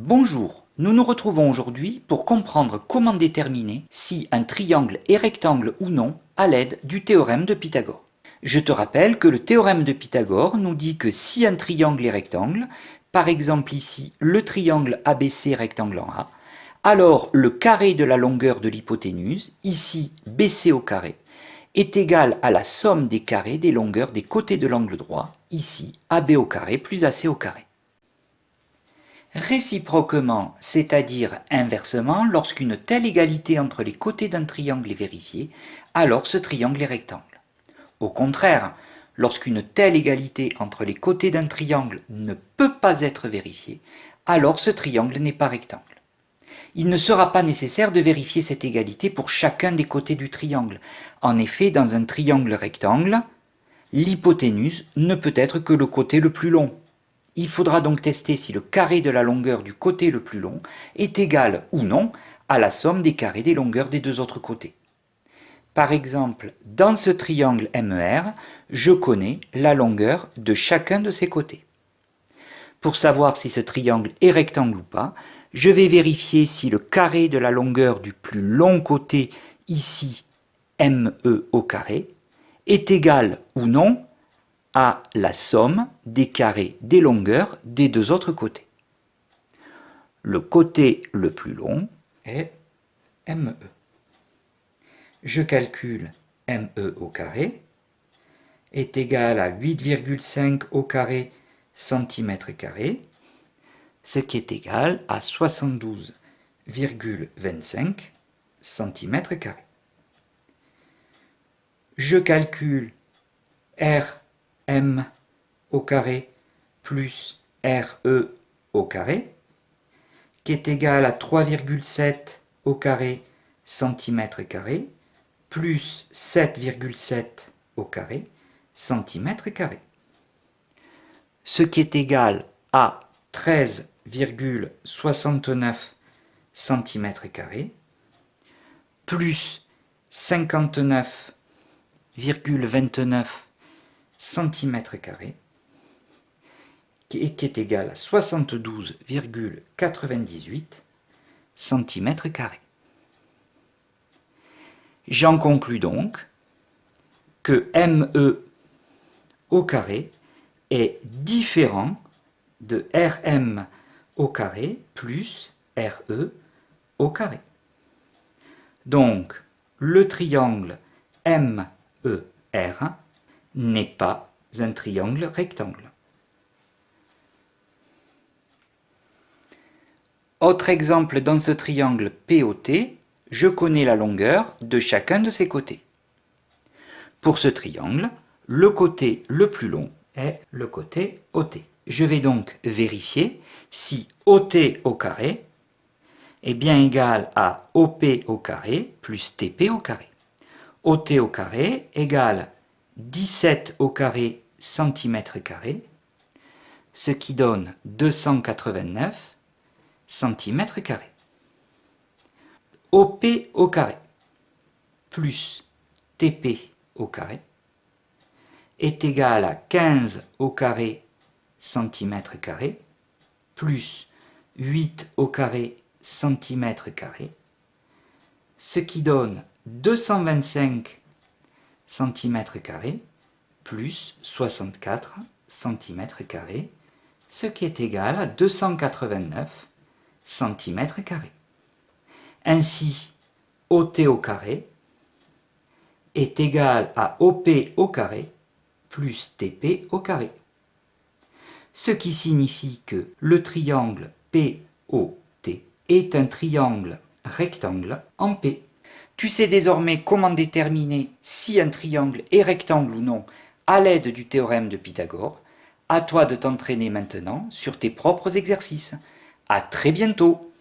Bonjour, nous nous retrouvons aujourd'hui pour comprendre comment déterminer si un triangle est rectangle ou non à l'aide du théorème de Pythagore. Je te rappelle que le théorème de Pythagore nous dit que si un triangle est rectangle, par exemple ici le triangle ABC rectangle en A, alors le carré de la longueur de l'hypoténuse, ici BC au carré, est égal à la somme des carrés des longueurs des côtés de l'angle droit, ici AB au carré plus AC au carré. Réciproquement, c'est-à-dire inversement, lorsqu'une telle égalité entre les côtés d'un triangle est vérifiée, alors ce triangle est rectangle. Au contraire, lorsqu'une telle égalité entre les côtés d'un triangle ne peut pas être vérifiée, alors ce triangle n'est pas rectangle. Il ne sera pas nécessaire de vérifier cette égalité pour chacun des côtés du triangle. En effet, dans un triangle rectangle, l'hypoténuse ne peut être que le côté le plus long. Il faudra donc tester si le carré de la longueur du côté le plus long est égal ou non à la somme des carrés des longueurs des deux autres côtés. Par exemple, dans ce triangle MER, je connais la longueur de chacun de ses côtés. Pour savoir si ce triangle est rectangle ou pas, je vais vérifier si le carré de la longueur du plus long côté, ici ME au carré, est égal ou non à la somme des carrés des longueurs des deux autres côtés. Le côté le plus long est ME. Je calcule ME au carré est égal à 8,5 au carré centimètre carré, ce qui est égal à 72,25 centimètres carrés. Je calcule RM au carré plus RE au carré, qui est égal à 3,7 au carré centimètre carré, plus 7,7 au carré centimètre carré. Ce qui est égal à 13,69 centimètres carrés, plus 59,29 centimètres carrés, qui est égal à 72,98 centimètres carrés. J'en conclus donc que ME au carré est différent de RM au carré plus RE au carré. Donc, le triangle MER n'est pas un triangle rectangle. Autre exemple dans ce triangle POT, je connais la longueur de chacun de ses côtés. Pour ce triangle, le côté le plus long est le côté OT. Je vais donc vérifier si OT au carré est bien égal à OP au carré plus TP au carré. OT au carré égale 17 au carré centimètre carré, ce qui donne 289 centimètres carrés. OP au carré plus TP au carré est égal à 15 au carré centimètre carré plus 8 au carré centimètre carré, ce qui donne 225 centimètres carrés plus 64 centimètres carrés, ce qui est égal à 289 centimètres carrés. Ainsi, OT au carré est égal à OP au carré plus TP au carré. Ce qui signifie que le triangle POT est un triangle rectangle en P. Tu sais désormais comment déterminer si un triangle est rectangle ou non à l'aide du théorème de Pythagore. À toi de t'entraîner maintenant sur tes propres exercices. À très bientôt!